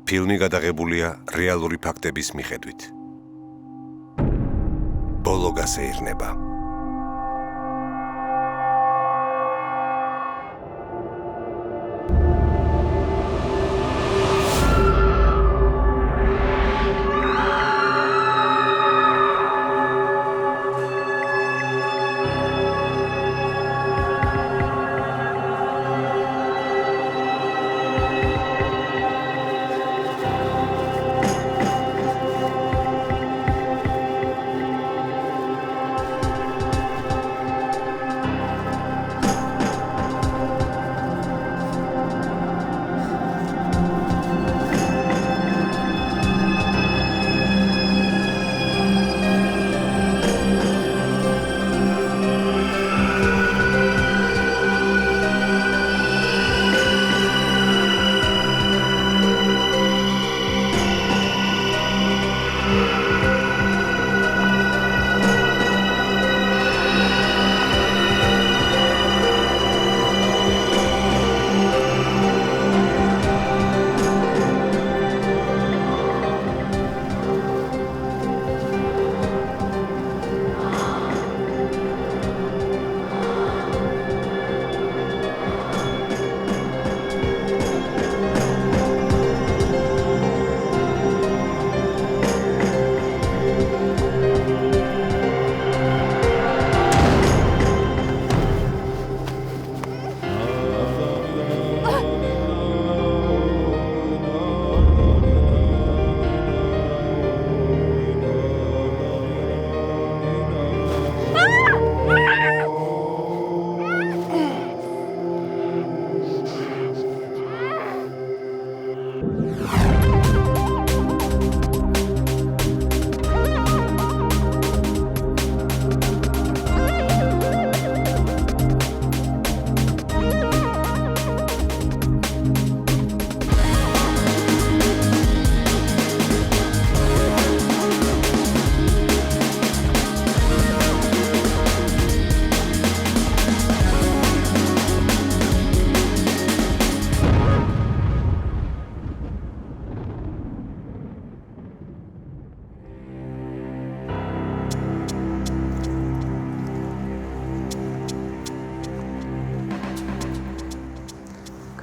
ფილმი გადაღებულია რეალური ფაქტების მიხედვით. ბოლო გასეირნება.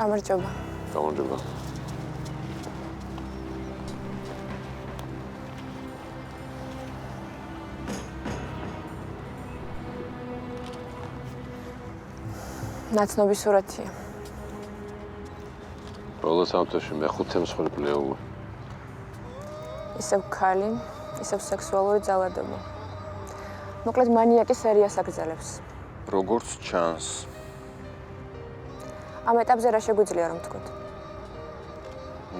გამარჯობა. გამარჯობა. ნაცნობი სურათია. ბოლო სამთოში მეხუთე მსხვერპლია უღო. ისევ ქალი, ისევ სექსუალური ძალადობა. მოკლედ მანიაკი სერიას აგრძელებს. როგორც ჩანს. ამ ეტაპზე რა შეგვიძლია რომ თქვით?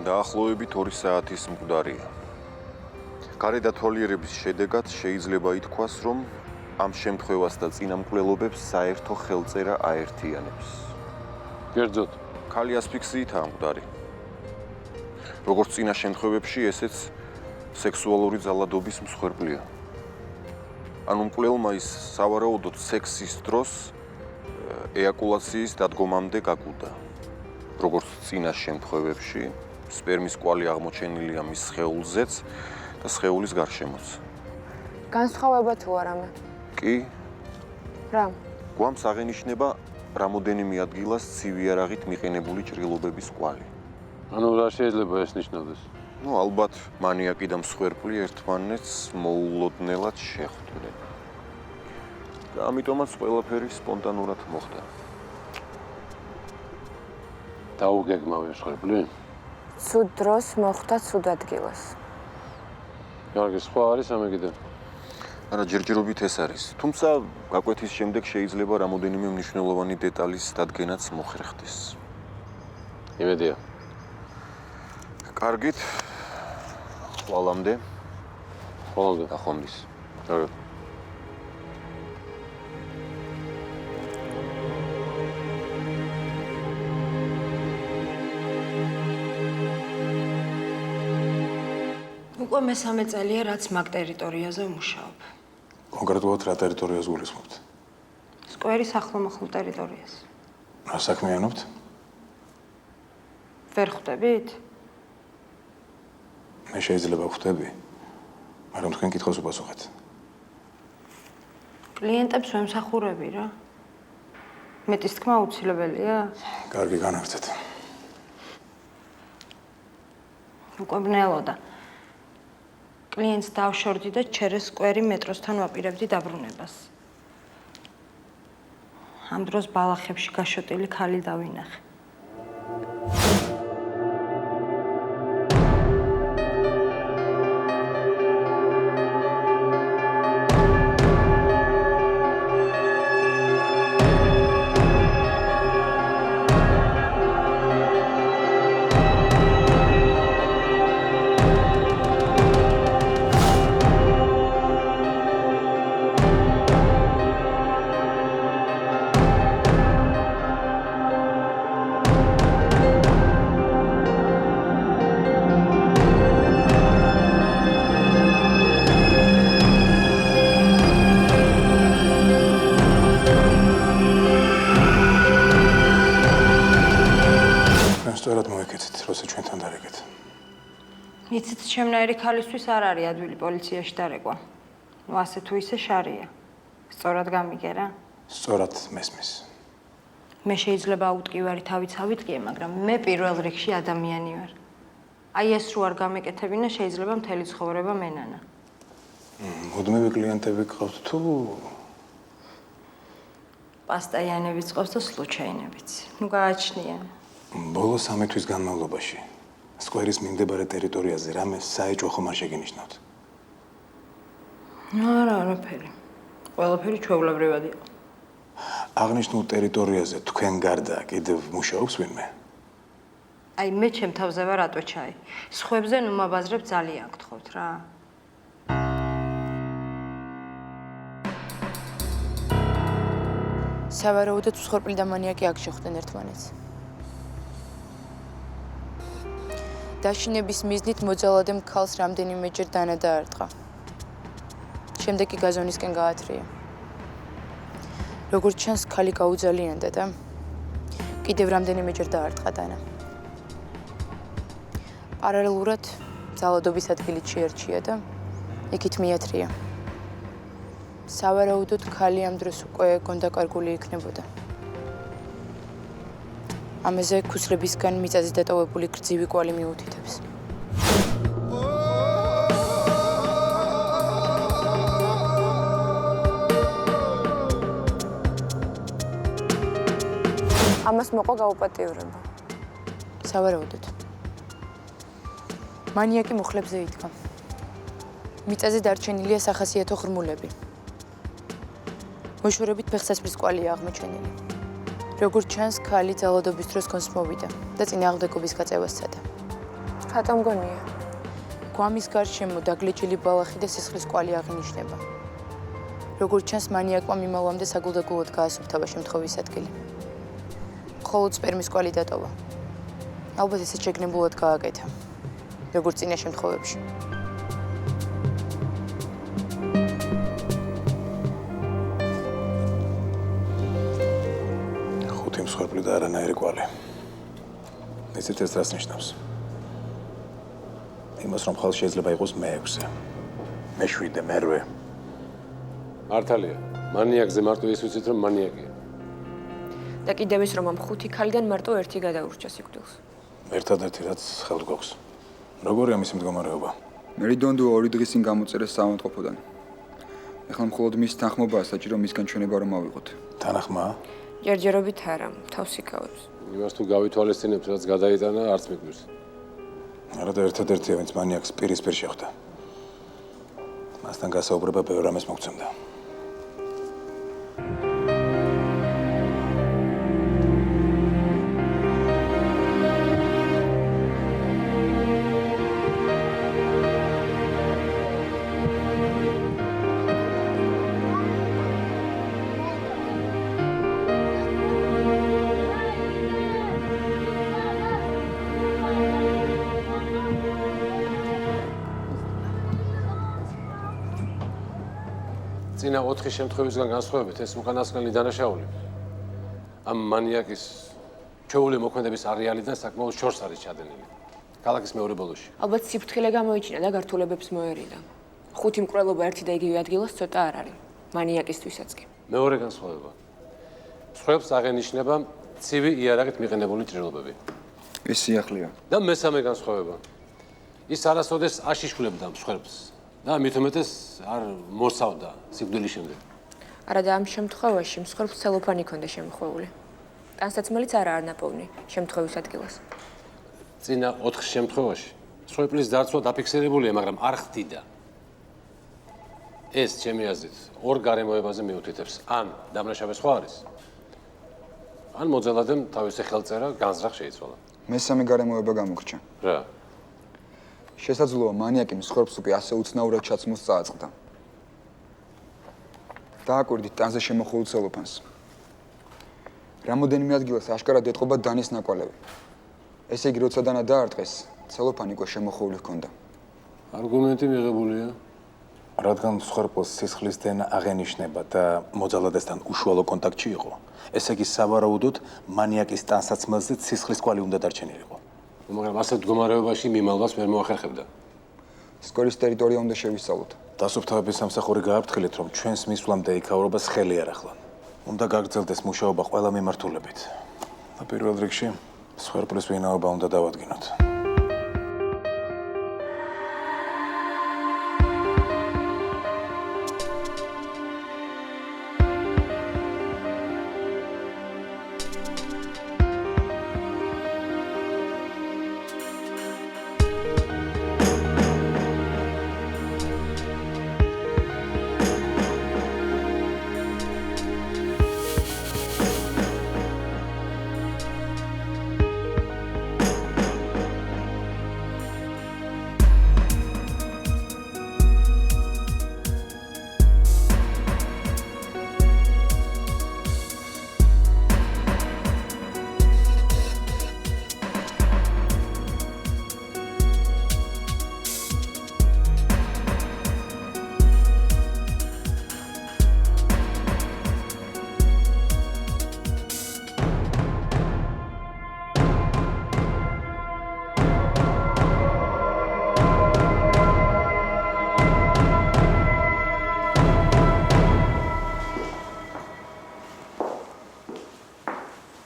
დაახლოებით 2 საათის მკვდარია. გარეთ თვალიერების შედეგად შეიძლება ითქვას, რომ ამ შემთხვევას და წინამკვლელობებს საერთო ხელწერა აერთიანებს. გერძოდ, ქალი ასფიქსიითაა მკვდარი. როგორც წინა შემთხვევებში, ესეც სექსუალური ძალადობის მსხვერპლია. ანუ მკვლელმა ის სავარაუდოდ სექსის დროს ეაკულაციის დადგომამდე გაკვდა. როგორც წინა შემთხვევებში, სპერმის კვალი აღმოჩენილია მის სხეულზეც და სხეულის გარშემოც. განსხვავება თუ არამე? კი, რა? გვამს აღენიშნება რამოდენიმე ადგილას ცივი არაღით მიყენებული ჭრილობების კვალი. ანუ რა შეიძლება ეს ნიშნავდეს? ალბათ მანიაკი და მსხვერპლი ერთმანეთს მოულოდნელად შეხვდნენ. და ამიტომაც ყველაფერი სპონტანურად მოხდა. დაუგეგმავე მსხვერპლი? ცუდ დროს მოხდა ცუდ ადგილას. კარგი, სხვა არის ამე კიდე? არა, ჯერჯერობით ეს არის. თუმცა გაკვეთის შემდეგ შეიძლება რამოდენიმე მნიშვნელოვანი დეტალის დადგენაც მოხერხდეს. იმედია. კარგით. ხვალამდე. ხოლმე. ახონდის. კარგი. უკვე მესამე წელია, რაც მაგ ტერიტორიაზე ვმუშაობ. კონკრეტულად რა ტერიტორიას გულისხმობთ? სკვერის ახლომახლო ტერიტორიას. რა საქმიანობთ? ვერ ხვდებით? მე შეიძლება ვხვდები, მაგრამ თქვენ კითხვას უპასუხეთ. კლიენტებს ვემსახურები რა. მეტის თქმა აუცილებელია? კარგი, განაგრძეთ. უკვე ბნელოდა. კლიენტს დავშორდი და ჩერეს სკვერი მეტროსთან ვაპირებდი დაბრუნებას. ამ დროს ბალახებში გაშოტილი ქალი დავინახე. სწორად მოეკეთეთ, როცა ჩვენთან დარეგეთ. იცით, შემნაირი ქალისთვის არ არის ადვილი პოლიციაში დარეკვა. ნუ ასე თუ ისე შარია. სწორად გამიგე რა. სწორად მესმის. მე შეიძლება აუტკივარი თავით ავიტყიე, მაგრამ მე პირველ რიგში ადამიანი ვარ. აი ეს რო არ გამეკეთებინა, შეიძლება მთელი ცხოვრება მენანა. მუდმივი კლიენტები გყავთ თუ პასტაიანებიც ყავს და სლუჩაინებიც. ნუ გააჩნია. ბოლო 3 თვის განმავლობაში სკვერის მიმდებარე ტერიტორიაზე რამე საეჭვო ხომ არ შეგინიშნავთ? არა, არაფერი. ყველაფერი ჩვეულებრივად იყო. აღნიშნულ ტერიტორიაზე თქვენ გარდა კიდევ მუშაობს ვინმე? აი მე ჩემ თავზე ვარ ატვეჩაი. სხვებზე ნუ მაბაზრებ ძალიან გთხოვთ რა. სავარაუდოდ მსხვერპლი და მანიაკი აქ შეხვდნენ ერთმანეთს. დაშინების მიზნით მოძალადემ ქალს რამდენიმეჯერ დანა დაარტყა. შემდეგ კი გაზონისკენ გაათრია. როგორც ჩანს, ქალი გაუძალიანდა და კიდევ რამდენიმეჯერ დაარტყა დანა. პარალელურად ძალადობის ადგილით შეერჩია და იქით მიათრია. სავარაუდოდ ქალი ამ დროს უკვე გონდაკარგული იქნებოდა. ამაზე ქუსლებისგან მიწაზე დატოვებული გრძივი კვალი მიუთითებს. ამას მოყვა გაუპატიურება. სავარაუდოდ. მანიაკი მუხლებზე იდგა. მიწაზე დარჩენილია სახასიათო ღრმულები. მოშორებით ფეხსაცმლის კვალია აღმოჩენილი. როგორც ჩანს, ქალი ძალადობის დროს კონს მოვიდა და წინააღმდეგობის გაწევას სცადა. ხატა მგონია. გვამის გარშემო დაგლეჭილი ბალახი და სისხლის კვალი აღინიშნება. როგორც ჩანს, მანიაკმა მიმალვამდე საგულდაგულოდ გაასუფთავა შემთხვევის ადგილი. მხოლოდ სპერმის კვალი დატოვა. ალბათ ესე შეგნებულად გააკეთა, როგორც წინა შემთხვევებში. მსხვერპლი და არანაირი კვალი. იცით ეს რას ნიშნავს? იმას, რომ ხალხი შეიძლება იყოს მე-6, მე-7, მე-8. მართალია. მანიაკზე მარტო ის ვიცით, რომ მანიაკია. და კიდევ ის, რომ ამ 5 ქალიდან მარტო ერთი გადაურჩა სიკვდილს. ერთადერთი რაც ხელთ გვაქვს. როგორია მისი მდგომარეობა? მერიდონდო 2 დღის წინ გამოწერეს საავადმყოფოდან. ეხლა მხოლოდ მის თანხმობაა საჭირო მისგან ჩვენება რომ ავიღოთ. თანახმაა? ჯერჯერობით არა, თავს იკავებს. იმას თუ გავითვალისწინებთ, რაც გადაიტანა, არც მიგვირს. არა და ერთადერთია, ვინც მანიაკს პირისპირ შეხვდა. მასთან გასაუბრება ბევრ რამეს მოგცემდა. წინა 4 შემთხვევისგან განსხვავებით ეს უკანასკნელი დანაშაული ამ მანიაკის ჩვეული მოქმედების არეალიდან საკმაოდ შორს არის ჩადენილი. ქალაქის მეორე ბოლოში. ალბათ სიფრთხილე გამოიჩინა და გართულებებს მოერიდა. 5 მკვლელობა ერთი და იგივე ადგილას ცოტა არ არის. მანიაკისთვისაც კი. მეორე განსხვავება. სხვებს აღენიშნება ცივი იარაღით მიყენებული ჭრილობები. ეს სიახლეა. და მესამე განსხვავება. ის არასოდეს აშიშვლებდა მსხვერპლს და მით უმეტეს არ მოსავდა სიკვდილის შემდეგ. არა და ამ შემთხვევაში მსხვერპლს ცელოფანი ქონდა შემოხვეული. ტანსაცმელიც არ ნაპოვნი შემთხვევის ადგილას. წინა 4 შემთხვევაში მსხვერპლის დარწვა დაფიქსირებულია, მაგრამ არ ხდიდა. ეს ჩემი აზრით ორ გარემოებაზე მიუთითებს. ან დამნაშავე სხვა არის, ან მოძალადემ თავისი ხელწერა განზრახ შეიცვალა. მესამე გარემოება გამოგრჩა. რა? შესაძლოა მანიაკი მსხვერპლს უკვე ასე უცნაურად ჩაცმულს წააწყდა. დააკვირდით ტანზე შემოხოლ ცელოფანს. რამოდენიმე ადგილას აშკარად ეტყობა დანის ნაკვალევი. ესე იგი, როცა დანა დაარტყეს, ცელოფანი უკვე შემოხოლი ჰქონდა. არგუმენტი მიღებულია. რადგან მსხვერპლს სისხლის დენა აღენიშნება და მოძალადესთან უშუალო კონტაქტში იყო, ესე იგი სავარაუდოდ მანიაკის ტანსაცმელზე სისხლის კვალი უნდა დარჩენილიყო. მაგრამ ასეთ მდგომარეობაში მიმალვას ვერ მოახერხებდა. სკოლის ტერიტორია უნდა შევისწავლოთ. დასუფთავების სამსახური გააფრთხილეთ, რომ ჩვენს მისვლამდე იქაურობას ხელი არ ახლან. უნდა გაგრძელდეს მუშაობა ყველა მიმართულებით. და პირველ რიგში მსხვერპლის ვინაობა უნდა დავადგინოთ.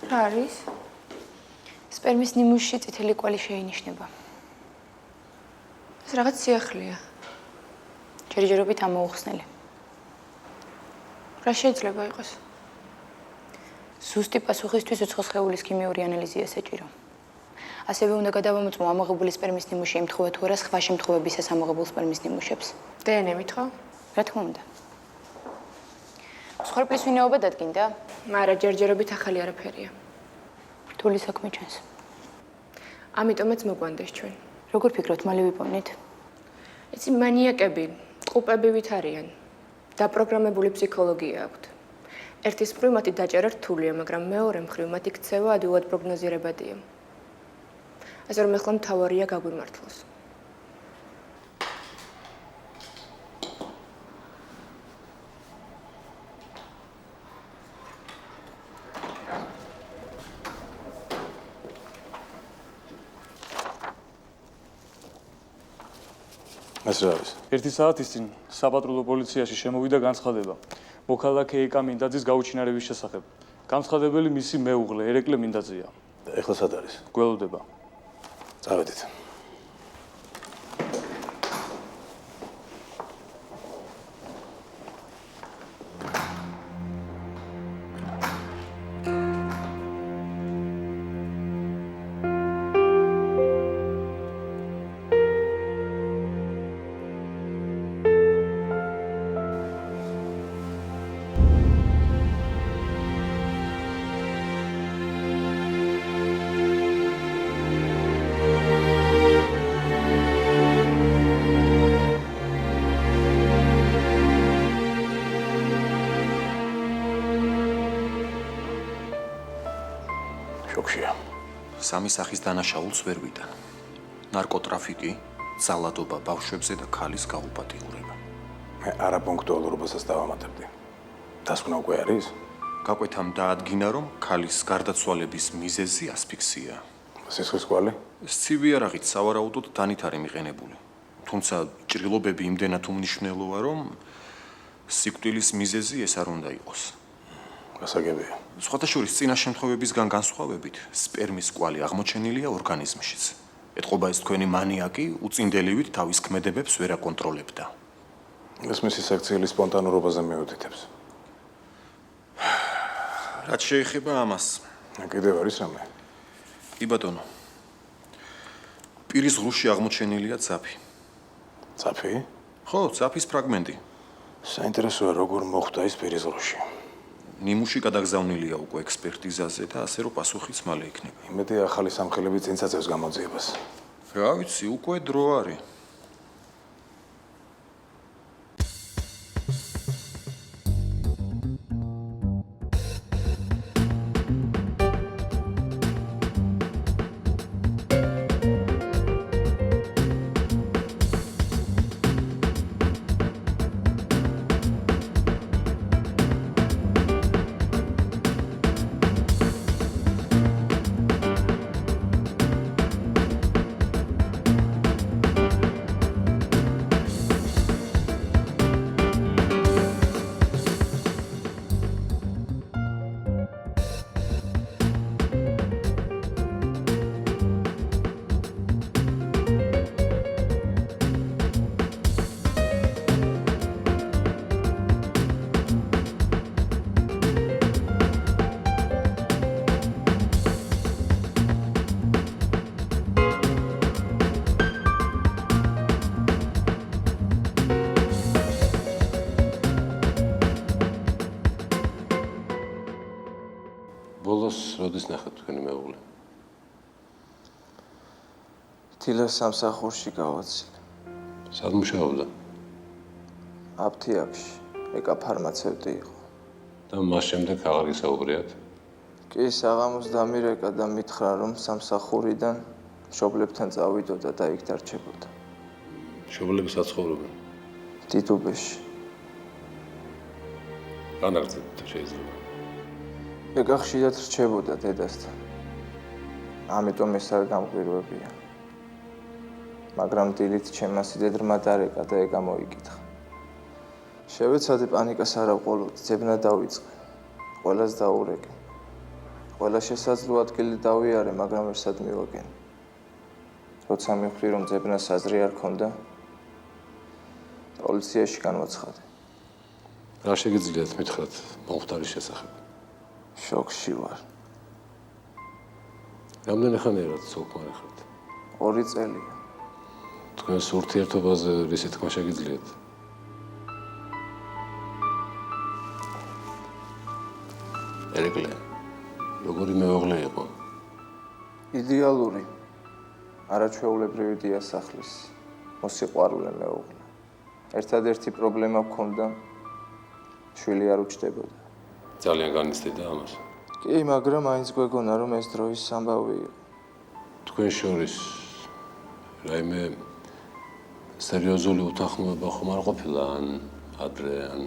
რა არის? სპერმის ნიმუშში წითელი კვალი შეინიშნება. ეს რაღაც სიახლეა. ჯერჯერობით ამოუხსნელი. რა შეიძლება იყოს? ზუსტი პასუხისთვის უცხო სხეულის ქიმიური ანალიზია საჭირო. ასევე უნდა გადავამოწმო ამოღებული სპერმის ნიმუში ემთხვევა თუ არა სხვა შემთხვევებისას ამოღებულ სპერმის ნიმუშებს. დნმ-ით ხო? რა თქმა უნდა. მსხვერპლის ვინაობა დადგინდა? არა, ჯერჯერობით ახალი არაფერია. რთული საქმე ჩვენს. ამიტომაც მოგვანდეს ჩვენ. როგორ ფიქრობთ, მალე ვიპოვნით? იცი, მანიაკები ყუპებივით არიან. დაპროგრამებული ფსიქოლოგია აქვთ. ერთის მხრივ მათი დაჭერა რთულია, მაგრამ მეორე მხრივ მათი ქცევა ადვილად პროგნოზირებადია. ასე რომ ეხლა მთავარია გაგვიმართლოს. ეს რა არის? 1 საათის წინ საპატრულო პოლიციაში შემოვიდა განცხადება მოქალაქე ეკა მინდაძის გაუჩინარების შესახებ. განცხადებელი მისი მეუღლე ერეკლე მინდაძეა. ეხლა სად არის? გველოდება. წავედით. შოქშია. სამი სახის დანაშაულს ვერ ვიდა. ნარკოტრაფიკი, ძალადობა ბავშვებზე და ქალის გაუპატიურება. მე არაპუნქტუალურობასაც დავამატებდი. დასკვნა უკვე არის? გაკვეთამ დაადგინა, რომ ქალის გარდაცვალების მიზეზი ასფიქსია. სისხლის კვალი? სცივი არაღით სავარაუდოდ დანით არის მიყენებული. თუმცა ჭრილობები იმდენად უმნიშვნელოა, რომ სიკვდილის მიზეზი ეს არ უნდა იყოს. გასაგებია. სხვათა შორის წინა შემთხვევებისგან განსხვავებით, სპერმის კვალი აღმოჩენილია ორგანიზმშიც. ეთყობა ეს თქვენი მანიაკი უწინდელივით თავის ქმედებებს ვერ აკონტროლებდა. ეს მისი საქციელი სპონტანურობაზე მიუთითებს. რაც შეეხება ამას, კიდევ არის რამე? კი ბატონო. პირის ღრუში აღმოჩენილია ძაფი. ძაფი? ხო, ძაფის ფრაგმენტი. საინტერესოა როგორ მოხდა ის პირის ღრუში. ნიმუში გადაგზავნილია უკვე ექსპერტიზაზე და ასე რომ პასუხიც მალე იქნება. იმედია ახალი სამხელები წინ წაწევს გამოძიებას. რა ვიცი, უკვე დრო არის. ბოლოს როდის ნახეთ თქვენი მეუღლე? თილას სამსახურში გავაცილე. სად მუშაობდა? აფთიაქში, ეკა ფარმაცევტი იყო. და მას შემდეგ აღარ გისაუბრიათ? კი, საღამოს დამირეკა და მითხრა, რომ სამსახურიდან მშობლებთან წავიდოდა და იქ დარჩებოდა. მშობლები საცხოვრობენ? დიდუბეში. განაგრძეთ შეიძლება. ეკა ხშირად რჩებოდა დედასთან. ამიტომ ეს არ გამყვირვებია. მაგრამ დილით ჩემმა სიდედრმა დარეკა და ეკა მოიკითხა. შევეცადე პანიკას არ ავყოლოდ, ძებნა დავიწყე. ყველას დაურეკე. ყველა შესაძლო ადგილი დავიარე, მაგრამ ერთად მივაგენი. როცა მივხვდი, რომ ძებნას აზრი არ ქონდა, პოლიციაში განვაცხადე. რა შეგიძლიათ მითხრათ მომხდარის შესახებ? შოკში ვარ. რამდენი ხანია ცოლ-ქმარი ხართ? 2 წელია. თქვენს ურთიერთობაზე რისი თქმა შეგიძლიათ? ერეკლე, როგორი მეუღლე იყო? იდეალური, არაჩვეულებრივი დიასახლის, მოსიყვარულე მეუღლე. ერთადერთი პრობლემა მქონდა, შვილი არ უჩნდებოდა. ძალიან განიცდიდა ამას. კი, მაგრამ მაინც გვეგონა, რომ ეს დროის ამბავი იყო. თქვენ შორის რაიმე სერიოზული უთანხმოება ხომ არ ყოფილა ან ადრე ან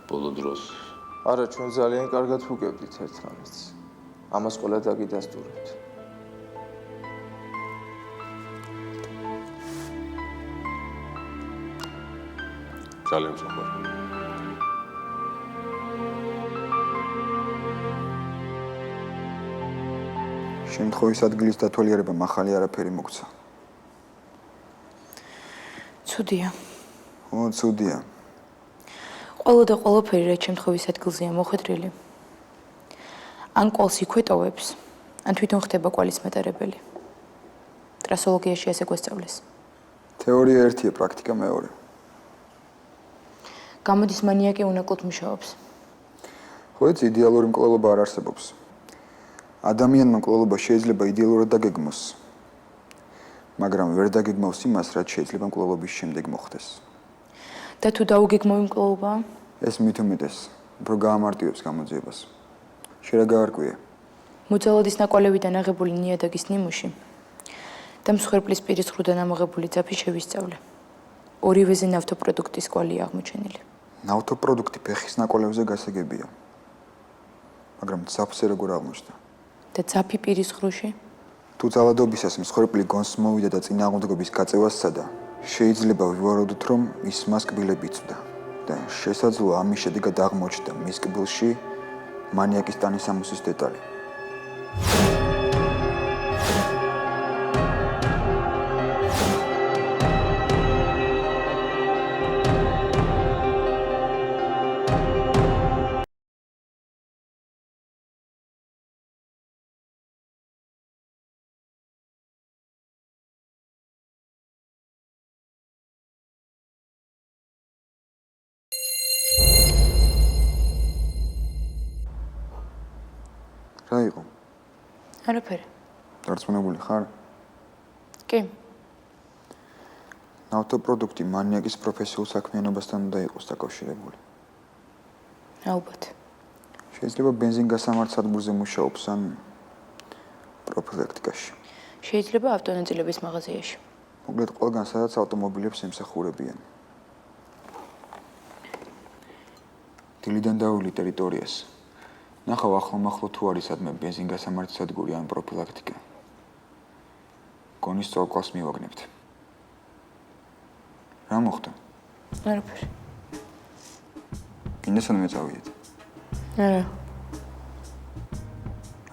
ბოლო დროს? არა, ჩვენ ძალიან კარგად ვუგებდით ერთმანეთს. ამას ყველა დაგიდასტურებთ. ძალიან მსახურობ. შემთხვევის ადგილის დათვალიერება მახალი არაფერი მოგცა. ცუდია. ო, ცუდია. ყველა და ყველაფერი რა შემთხვევის ადგილზეა მოხვედრილი. ან კვალს იქვეტოვებს, ან თვითონ ხდება კვალის მატარებელი. ტრასოლოგიაში ასე გვესწავლეს. თეორია ერთია, პრაქტიკა მეორე. გამოდის მანიაკი უნაკლოდ მუშაობს. ხო, ეს იდეალური მკვლელობა არ არსებობს. ადამიანმა მკვლელობა შეიძლება იდეალურად დაგეგმოს, მაგრამ ვერ დაგეგმავს იმას, რაც შეიძლება მკვლელობის შემდეგ მოხდეს. და თუ დაუგეგმავი მკვლელობა? ეს მით უმეტეს, უფრო გაამარტივებს გამოძიებას. შენ რა გაარკვია? მოძალადის ნაკვალევიდან აღებული ნიადაგის ნიმუში და მსხვერპლის პირის ხრუდან ამოღებული ძაფი შევისწავლე. ორივეზე ნავთობპროდუქტის კვალია აღმოჩენილი. ნავთობპროდუქტი ფეხის ნაკვალევზე გასაგებია. მაგრამ ძაფზე როგორ აღმოჩნდა? და ძაფი პირის ხრუში? თუ ძალადობისას მსხვერპლი გონს მოვიდა და წინააღმდეგობის გაწევას სცადა, შეიძლება ვივარაუდოთ, რომ ის მას კბილები იცვდა და შესაძლოა ამის შედეგად აღმოჩნდა მის კბილში მანიაკის ტანისამოსის დეტალი. რა იყო? არაფერი. დარწმუნებული ხარ? კი. ნავთობპროდუქტი მანიაკის პროფესიულ საქმიანობასთან უნდა იყოს დაკავშირებული. ალბათ. შეიძლება ბენზინგასამართ სადგურზე მუშაობს ან პროფილაქტიკაში. შეიძლება ავტონაწილების მაღაზიაში. მოკლედ ყველგან სადაც ავტომობილებს ემსახურებიან. დილიდან დავული ტერიტორიას. ნახავ ახლომახლო თუ არის სადმე ბენზინგასამართი სადგური ან პროფილაქტიკა. გონის წოლკას მივაგნებთ. რა მოხდა? არაფერი. გინდა სანამ წავიდეთ? არა.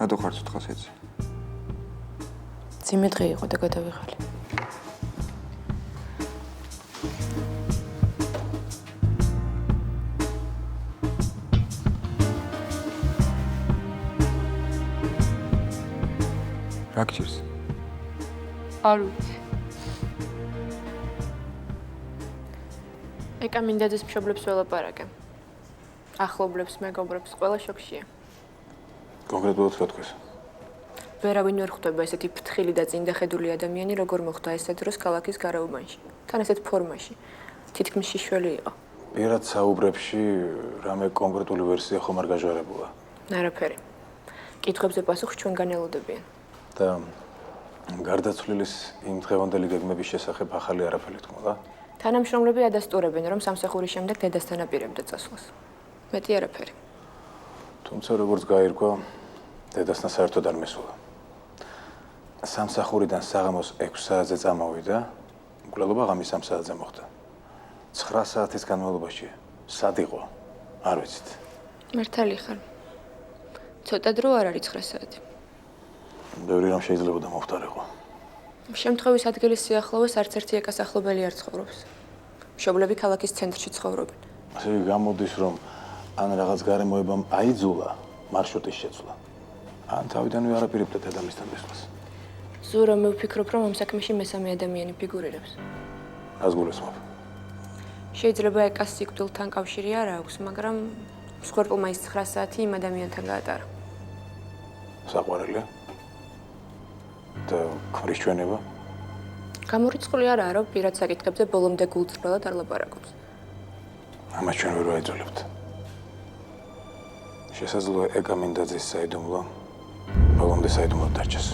რატო ხარ ცოტხას έτσι? ძიმე დღე იყო და გადავიღალე. რა გჭირს? არ ვიცი. ეკამინდაძის მშობლებს ველაპარაკე. ახლობლებს, მეგობრებს, ყველა შოქშია. კონკრეტულად რა თქვეს? ვერავინ ვერ ხვდება ესეთი ფრთხილი და წინდახედული ადამიანი, როგორ მოხდა ესეთ დროს ქალაქის გარეუბანში. თან ესეთ ფორმაში. თითქმის შიშველი იყო. პირად საუბრებში რამე კონკრეტული ვერსია ხომ არ გაჟღერებულა? არაფერი. კითხვებზე პასუხს ჩვენგან ელოდებიან. და გარდაცვლილის იმ დღევანდელი გეგმების შესახებ ახალი არაფერი თქმა. თანამშრომლები ადასტურებენ, რომ სამსახურის შემდეგ დედასთან აპირებდა წასვლას. მეტი არაფერი. თუმცა როგორც გაირკვა, დედასთან საერთოდ არ მისულა. სამსახურიდან საღამოს 6 საათზე წამოვიდა, მკვლელობა ღამის 3 საათზე მოხდა. 9 საათის განმავლობაში სად იყო? არ ვიცით. მართალი ხარ. ცოტა დრო არ არის 9 საათი. ბევრი რამ შეიძლება მომხდარიყო. შემთხვევის ადგილის სიახლოვეს არც ერთი ეკასახლობელი არ ცხოვრობს. მშობლები ქალაქის ცენტრში ცხოვრობენ. ასე გამოდის, რომ ან რაღაც გარემოებამ აიძულა მარშრუტის შეცვლა. ან თავიდანვე არ აპირებდა დედამისთან მისვლას. ზურა მე ვფიქრობ, რომ ამ საქმეში მესამე ადამიანი ფიგურირებს. რას გულისხმობ? შეიძლება ეკას სიკვდილთან კავშირი არ აქვს, მაგრამ მსხვერპლმა ის 9 საათი იმ ადამიანთან გაატარა. საყვარელია? და ქმრის ჩვენება? გამორიცხული არაა, რომ პირად საკითხებზე ბოლომდე გულწრფელად არ ლაპარაკობს. ამას ჩვენ ვერ ვაიძულებთ. შესაძლოა ეკამინდაძის საიდუმლო ბოლომდე საიდუმლოდ დარჩეს.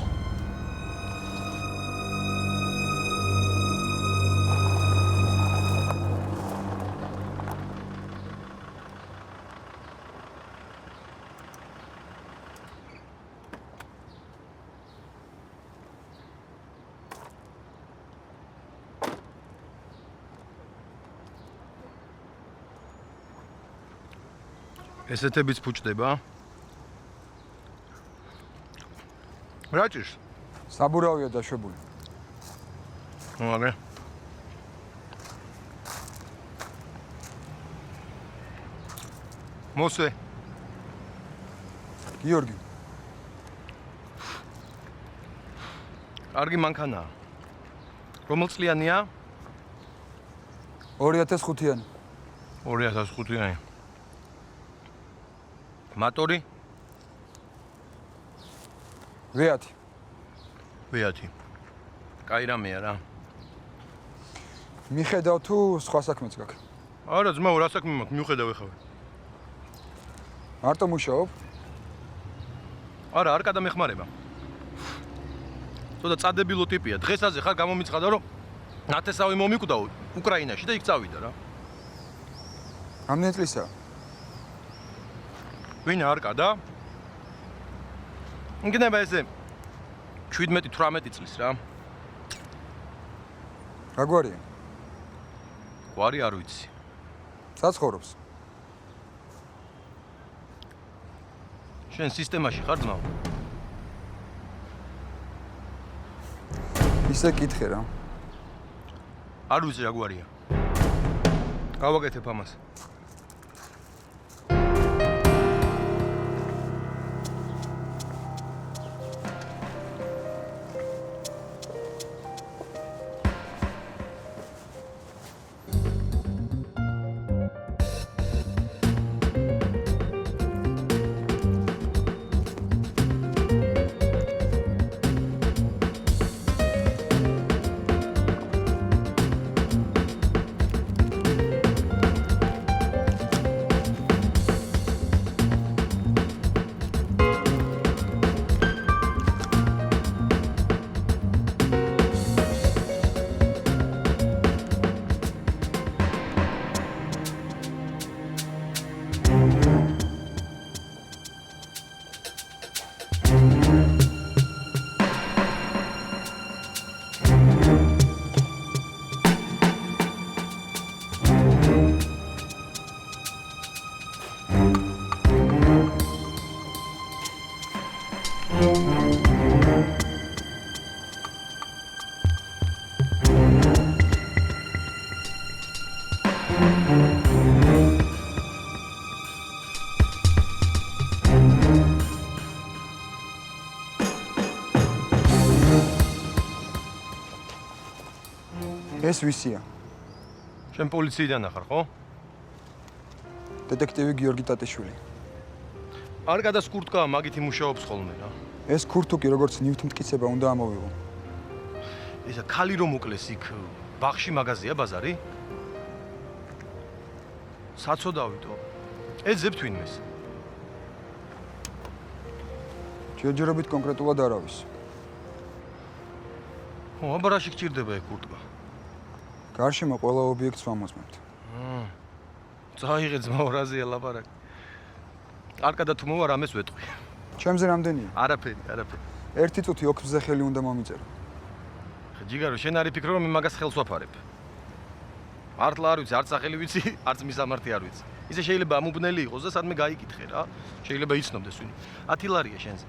ესეთებიც ფუჭდება? რა ჭირს? საბურავია დაშვებული. მოგე. მოსე. გიორგი. კარგი მანქანაა. რომელ წლიანია? 2005-იანი. 2005-იანი. მატორი? ვეათი. ვეათი. კაი რამეა რა. მიხედავ თუ სხვა საქმეც გაქვს? არა, ძმაო, რა საქმე მაქვს, მიუხედავ ეხავე. მარტო მუშაობ? არა, არ გადამეხმარება. ცოტა წადებილო ტიპია. დღესაზე ხარ გამომიცხადა, რომ ნათესავი მომიკვდაო უკრაინაში და იქ წავიდა რა. რამდენი წლისაა? ვინ არკა და? იქნება ესე 17-18 წლის რა. რა გვარია? გვარი არ ვიცი. საცხოვრობს. შენ სისტემაში ხარ ძმაო? ისე კითხე რა. არ ვიცი რა გვარია. გავაკეთებ ამას. ეს ვისია? შენ პოლიციიდან ახარ, ხო? დეტექტივი გიორგი ტატიშვილი. არკადას კურტკა მაგითი მუშაობს ხოლმე რა. ეს ქურთუკი როგორც ნივთმტკიცება უნდა ამოვიღო. ისა ქალი რომ უკლეს იქ ბაღში მაღაზია ბაზარი? საცოდავიტო. ეძებ თვინმეს. ჯერჯერობით კონკრეტულად არავის. ო, აბარაში გჭირდება ეგ კურტკა. გარშემო ყველა ობიექტს ვამოწმებთ. წაიღე ძმაო, რაზეა ლაპარაკი. არკადა თუ მოვა რამეს ვეტყვი. ჩემზე რამდენია? არაფერი. ერთი წუთი ოქროზე ხელი უნდა მომიწერო. ჯიგარო, შენ არის ფიქრო რომ მე მაგას ხელს ვაფარებ. მართლა არ ვიცი, არც სახელი ვიცი, არც მისამართი არ ვიცი. ისე შეიძლება ამუბნელი იყოს და სადმე გაიკითხე რა. შეიძლება იცნობდეს ვინ. 10 ლარია შენზე.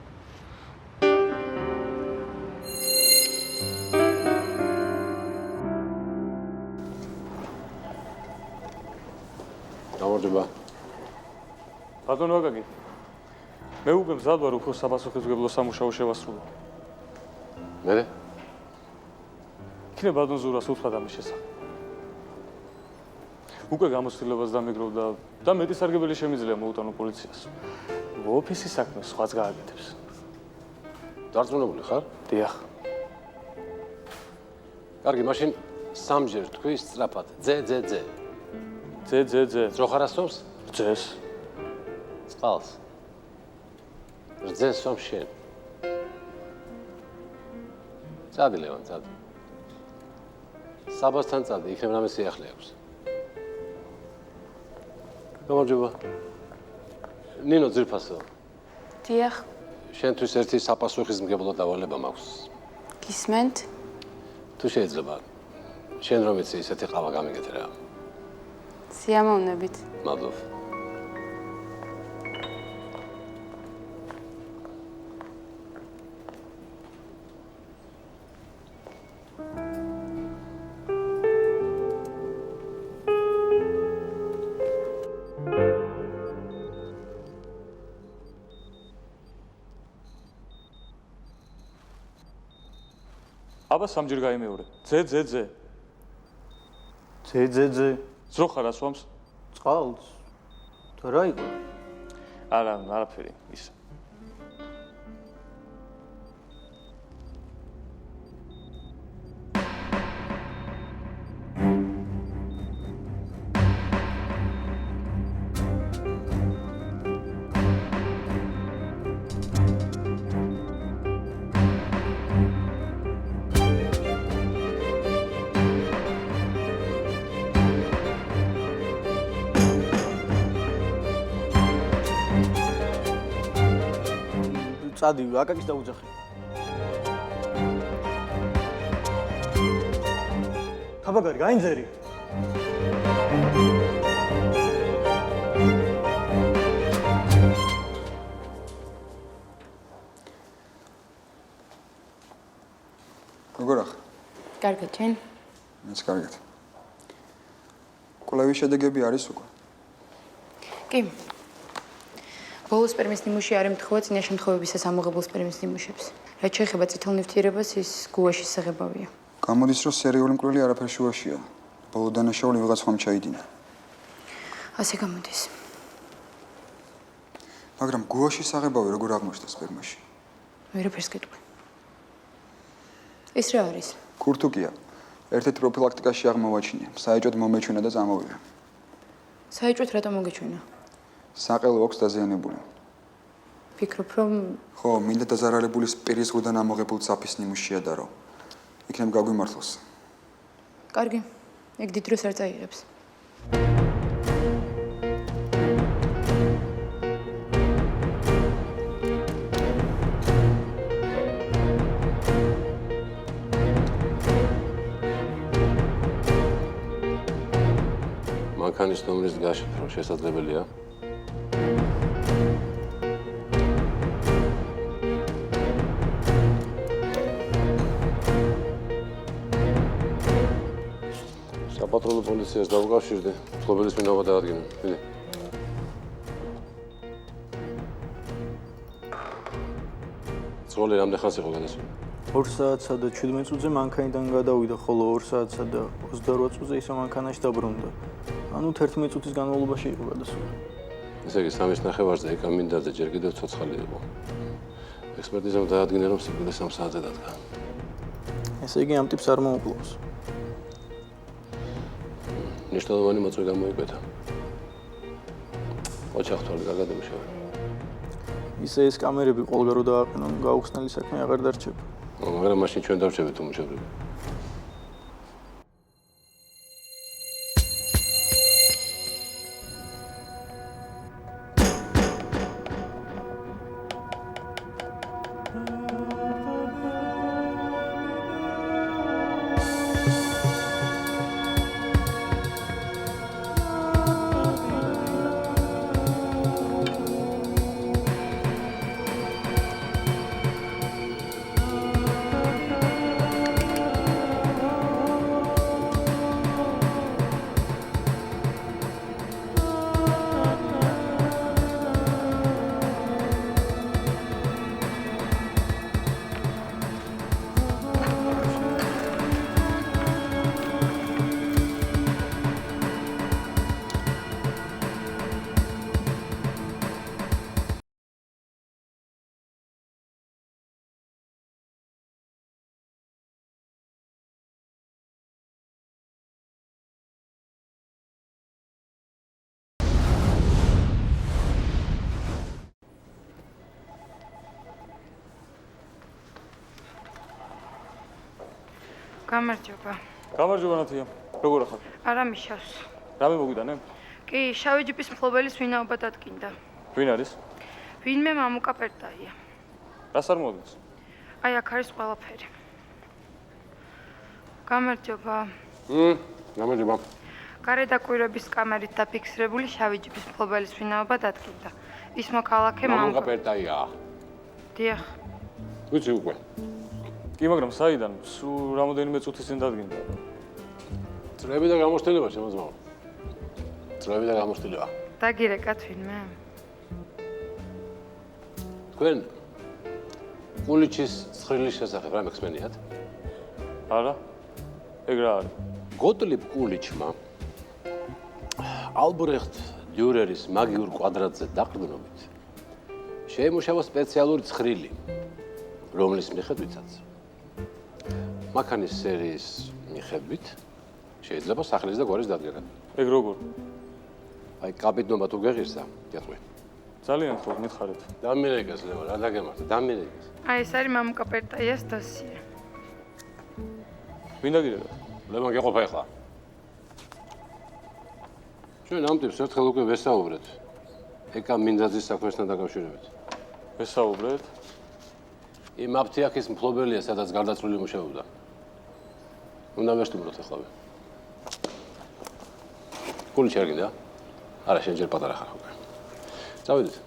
გამარჯობა. ბატონო აკაკი. მე უკვე მზად ვარ უფრო საპასუხისმგებლო სამუშაო შევასრულო. მე? იქნებ ბატონ ზურას უთხრა ამის შესახებ. უკვე გამოცდილებას დამეგროვდა და მეტი სარგებელი შემიძლია მოუტანო პოლიციას. ოფისის საქმეს სხვაც გააკეთებს. დარწმუნებული ხარ? დიახ. კარგი, მაშინ სამჯერ თქვი სწრაფად. ძე. ძე. ძროხარასწორს? ძეს. წყალს. რძეს სვამ შენ. წადი ლევან, წადი. საბასთან წადი, იქნებ რამე სიახლე აქვს. გამარჯობა. ნინო ძირფასო. დიახ, შენთვის ერთი საპასუხისმგებლო დავალება მაქვს. გისმენთ? თუ შეიძლება. შენ რომ იცი ისეთი ყავა გამიგეთ რა. სიამოვნებით. მადლობ. აბა სამჯერ გაიმეორე. ძე. ძე. ძროხარა სვამს? წყალს. და რა იყო? არაფერი, ის. წადი, აკაკის დაუძახე. ხაბაგარი გაინძერი. როგორ ახ? კარგად, ჩვენ? მეც კარგად. კვლევის შედეგები არის უკვე? კი. ბოლოს სპერმის ნიმუში არ ემთხვევა წინა შემთხვევებისას ამოღებულ სპერმის ნიმუშებს. რაც შეეხება წითელ ნივთიერებას, ის გუაშის საღებავია. გამოდის, რომ სერიული მკვლელი არაფერში უაშია. ბოლო დანაშაული ვიღაცამ ჩაიდინა. ასე გამოდის. მაგრამ გუაშის საღებავი როგორ აღმოჩნდა სპერმაში? ვერაფერს გეტყვი. ეს რა არის? ქურთუკია. ერთ-ერთ პროფილაქტიკაში აღმოვაჩინე. საეჭვოდ მომეჩვენა და წამოვიდა. საეჭვოდ რატომ მოგეჩვენა? საყელო აქვს დაზიანებული. ფიქრობ, რომ ხო, მინდა დაზარალებული სპირის ზღუდან ამოღებულ ცაფის ნიმუშია და რომ იქნებ გაგვიმართლოს. კარგი. ეგ დიდ დროს არ წაიღებს. მანქანის ნომრის გაშიფრო შესაძლებელია? საპატრულო პოლიციას დავუკავშირდი, მფლობელის მინაობა დაადგინე. მიდი. ძღოლი რამდენ ხანს იყო გადასული? 2 საათსა და 17 წუთზე მანქანიდან გადავიდა, ხოლო 2 საათსა და 28 წუთზე ისე მანქანაში დაბრუნდა. ანუ 11 წუთის განმავლობაში იყო გადასული. ესე იგი, 3-ის ნახევარზე ეკა მინდაძე ჯერ კიდევ ცოცხალი იყო. ექსპერტიზამ დაადგინა, რომ სიკვდილი 3 საათზე დადგა. ესე იგი, ამ ტიპს არ მოუკლავს. ნიშნულოვანი მოწვე გამოიკვეთა. ოჩახთვალი კარგად იმუშავა. ისე ეს კამერები ყველგან რო დააყენონ, გაუხსნელი საქმე აღარ დარჩება. მაგრამ მაშინ ჩვენ დავჩებით უმუშევრები. გამარჯობა. გამარჯობა ნათია. როგორ ახალ? არა მიშავს. რამე მოგვიდანე? კი, შავი ჯიპის მფლობელის ვინაობა დადგინდა. ვინ არის? ვინმე მამუკა პერტაია. რას არ მოდის? აი აქ არის ყველაფერი. გამარჯობა. გამარჯობა. გარე დაკვირვების კამერით დაფიქსირებული შავი ჯიპის მფლობელის ვინაობა დადგინდა. ის მოქალაქე მამუკა პერტაია. დიახ. ვიცი უკვე. კი, მაგრამ საიდან? სულ რამოდენიმე წუთის წინ დადგინდა. წრეები და გამოცდილება შემოძმაო. წრეები და გამოცდილება. დაგირეკათ ვინმე? თქვენ კულიჩის ცხრილის შესახებ რა მეხსმენიათ? არა. ეგ რა არის? გოტლიბ კულიჩმა ალბრეხტ დიურერის მაგიურ კვადრატზე დაყრდნობით შეიმუშავა სპეციალური ცხრილი, რომლის მიხედვითაც მანქანის სერიის მიხედვით შეიძლება სახლის და გვარის დადგენა. ეგ როგორ? აი კაპიტნობა თუ გეღირსა, გეტყვი. ძალიან ხო, მითხარით. დამირეკეს ლევან, რა დაგემართა, დამირეკეს. აი ეს არის მამუკა პერტაიას დოსიე. ვინ დაგირეკა? ლევან გეყოფა ახლა. ჩვენ ამ ტიპს ერთხელ უკვე ვესაუბრეთ. ეკა მინდაძის საქმესთან დაკავშირებით. ვესაუბრეთ? იმ აფთიაქის მფლობელია, სადაც გარდაცვლილი მუშაობდა. უნდა ვესტუმროთ ახლა. გული შენ გიდა? არა, შენ ჯერ პატარა ხარ უკვე. წავედით.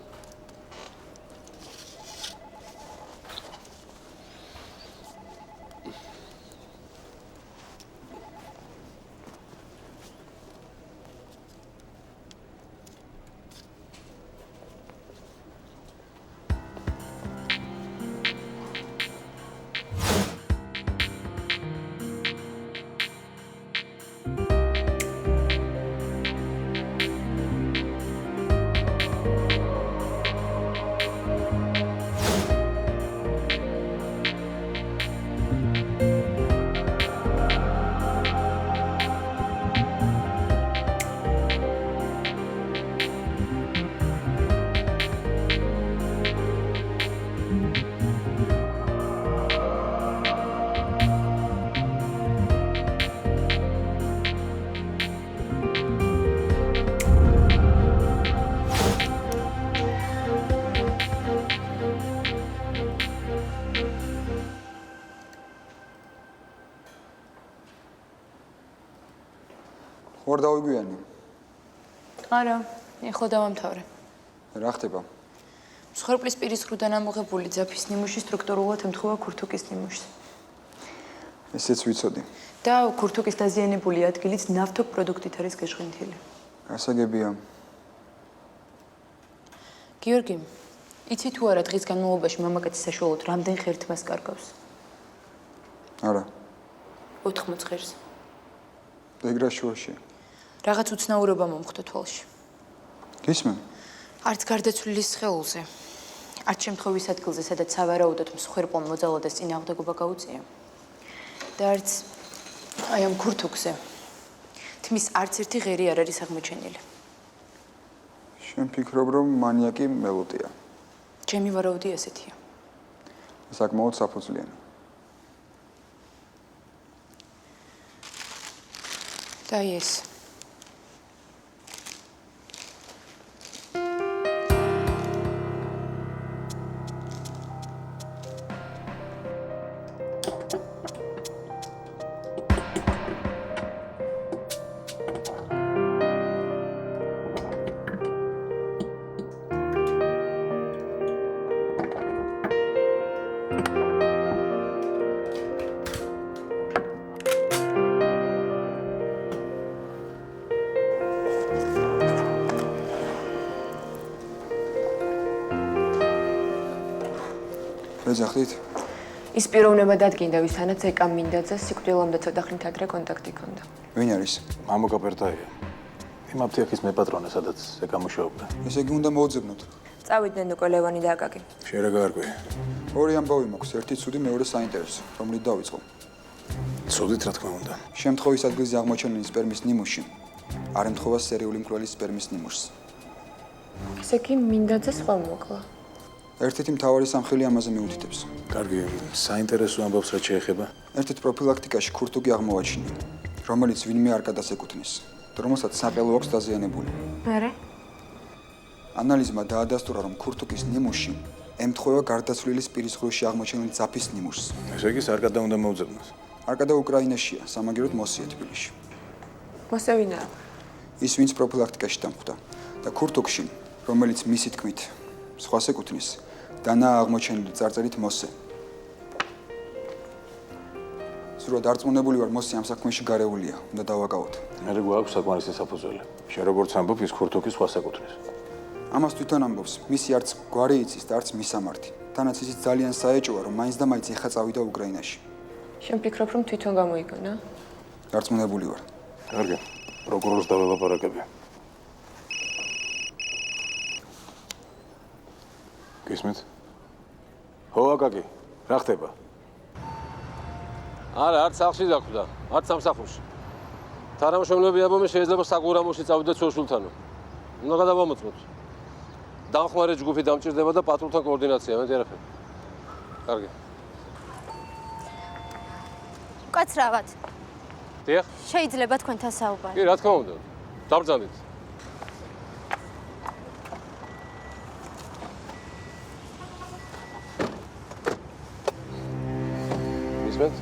ვარ დავიგვიანი. არა, ეხლა დავამთავრე. რა ხდება? მსხვერპლის პირის ხრუდან ამოღებული ძაფის ნიმუში სტრუქტურულად ემთხვევა ქურთუკის ნიმუშს. ესეც ვიცოდი. და ქურთუკის დაზიანებული ადგილიც ნავთობპროდუქტით არის გაშხინთილი. გასაგებია. გიორგი, იცი თუ არა დღის განმავლობაში მამაკაცის საშუალოდ რამდენ ხერთმას კარგავს? არა. 80 ღერს. ეგრაშუაში. რაღაც უცნაურობა მომხდა თვალში. გისმენ? არც გარდაცვლილის სხეულზე. არც შემთხვევის ადგილზე, სადაც სავარაუდოდ მსხვერპლმა მოძალადეს წინააღმდეგობა გაუწია. და არც აი ამ ქურთუკზე. თმის არც ერთი ღერი არ არის აღმოჩენილი. შენ ფიქრობ, რომ მანიაკი მელოტია? ჩემი ვარაუდი ასეთია. საკმაოდ საფუძვლიანი. და ეს. ეძახდით? ის პიროვნება დადგინდა, ვისთანაც ეკა მინდაძე სიკვდილამდე ცოტა ხნით ადრე კონტაქტი ჰქონდა. ვინ არის? მამუკა პერტაია. იმ აფთიაქის მეპატრონე, სადაც ეკა მუშაობდა. ესე იგი უნდა მოვძებნოთ. წავიდნენ უკვე ლევანი და აკაკი. შენ რა გაარკვე? ორი ამბავი მაქვს, ერთი ცუდი, მეორე საინტერესო. რომლით დავიწყო? ცუდით, რა თქმა უნდა. შემთხვევის ადგილზე აღმოჩენილი სპერმის ნიმუში არ ემთხვევა სერიული მკვლელის სპერმის ნიმუშს. ესე იგი მინდაძე სხვა მოკლა. ერთ-ერთი მთავარი სამხელი ამაზე მიუთითებს. კარგი, საინტერესო ამბავს რაც შეეხება. ერთ-ერთ პროფილაქტიკაში ქურთუკი აღმოაჩინა, რომელიც ვინმე არკადას ეკუთვნის, რომელსაც საყელო აქვს დაზიანებული. მერე? ანალიზმა დაადასტურა, რომ ქურთუკის ნიმუში ემთხვევა გარდაცვლილი სპირისღრუში აღმოჩენილი ძაფის ნიმუშს. ესე იგი, არკადა უნდა მოვძებნოს. არკადა უკრაინაშია, სამაგიეროდ მოსია თბილისში. მოსე ვინაა? ის ვინც პროფილაქტიკაში დამხვდა და ქურთუკში, რომელიც მისი თქმით სხვას ეკუთვნის, დანაა აღმოჩენილი წარწერით მოსე. სრულად დარწმუნებული ვარ, მოსე ამ საქმეში გარეულია, უნდა დავაკავოთ. მე გვაქვს საკმარისი საფუძველი. შენ როგორც ამბობ, ის ქურთუკის სხვას ეკუთვნის. ამას თვითონ ამბობს, მისი არც გვარი იცის და არც მისამართი. თანაც ისიც ძალიან საეჭოა, რომ მაინც და მაინც ეხა წავიდა უკრაინაში. შენ ფიქრობ, რომ თვითონ გამოიგონა? დარწმუნებული ვარ. კარგი, პროკურორს დაველაპარაკები. გისმენთ? ხო, აკაკი, რა ხდება? არა, არც სახლში დახვდა, არც სამსახურში. თანამშრომლები ამბობენ, შეიძლება საგურამოში წავიდეთ სულთანო. უნდა გადავამოწმოთ. დამხმარე ჯგუფი დამჭირდება და პატრულთან კოორდინაცია, მეტი არაფერი. კარგი. უკაცრავად. დიახ? შეიძლება თქვენთან საუბარი. კი, რა თქმა უნდა. დაბრძანდით. ისმენთ?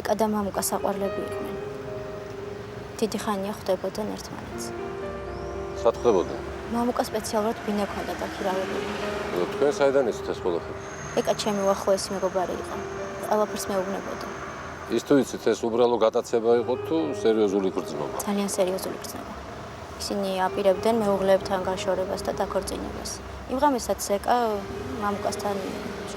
ეკა და მამუკა საყვარლები იყვნენ. დიდი ხანია ხვდებოდნენ ერთმანეთს. სად ხდებოდნენ? მამუკა სპეციალურად ბინა ქონდა დაქირავებული. თქვენ საიდან იცით ეს ყველაფერი? ეკა ჩემი უახლოესი მეგობარი იყო. ყველაფერს მეუბნებოდა. ის თუ იცით ეს უბრალო გატაცება იყო თუ სერიოზული გრძნობა? ძალიან სერიოზული გრძნობა. ისინი აპირებდნენ მეუღლეებთან გაშორებას და დაქორწინებას. იმ ღამესაც ეკა მამუკასთან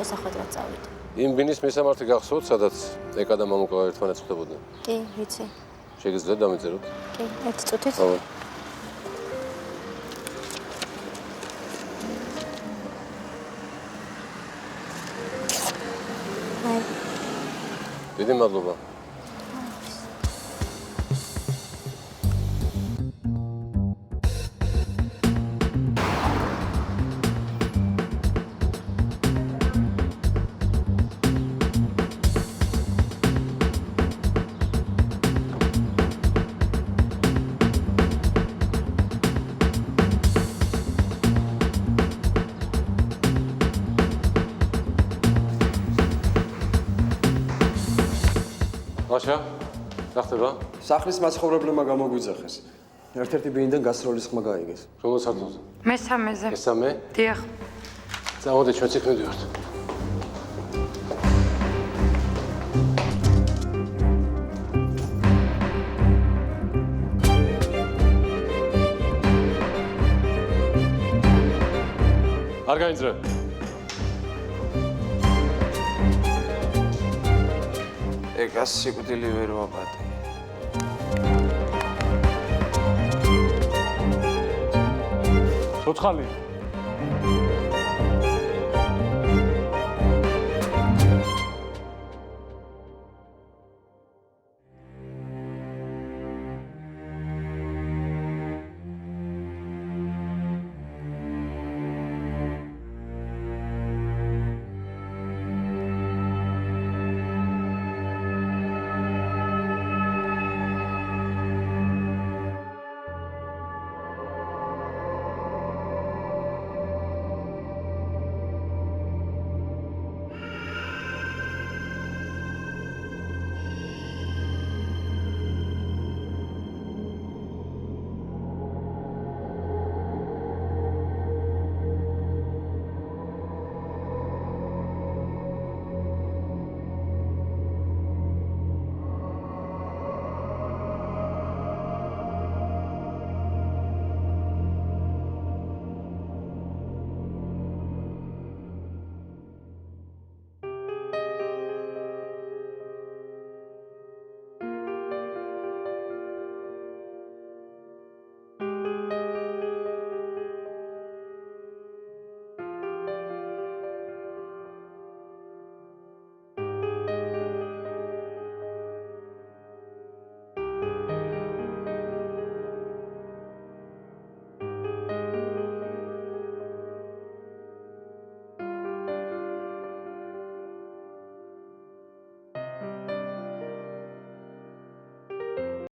შესახვედრად წავიდა. იმ ბინის მისამართი გახსოვთ, სადაც ეკა და მამუკა ერთმანეთს ხვდებოდნენ? კი, ვიცი. შეგიძლიათ დამეწეროთ? კი, ერთი წუთით. ხო. აი, დიდი მადლობა. Აშა, რა ხდება? სახლის მაცხოვრებლებმა გამოგვიძახეს. ერთ-ერთი ბინიდან გასროლის ხმა გაიგეს. რომელ სართულზე? მესამეზე. მესამე? დიახ. წამოდი ჩვენ ციხე მივდივართ. არ გაინძრე. ეკას სიკვდილი ვერ ვაპატე. ცოცხალი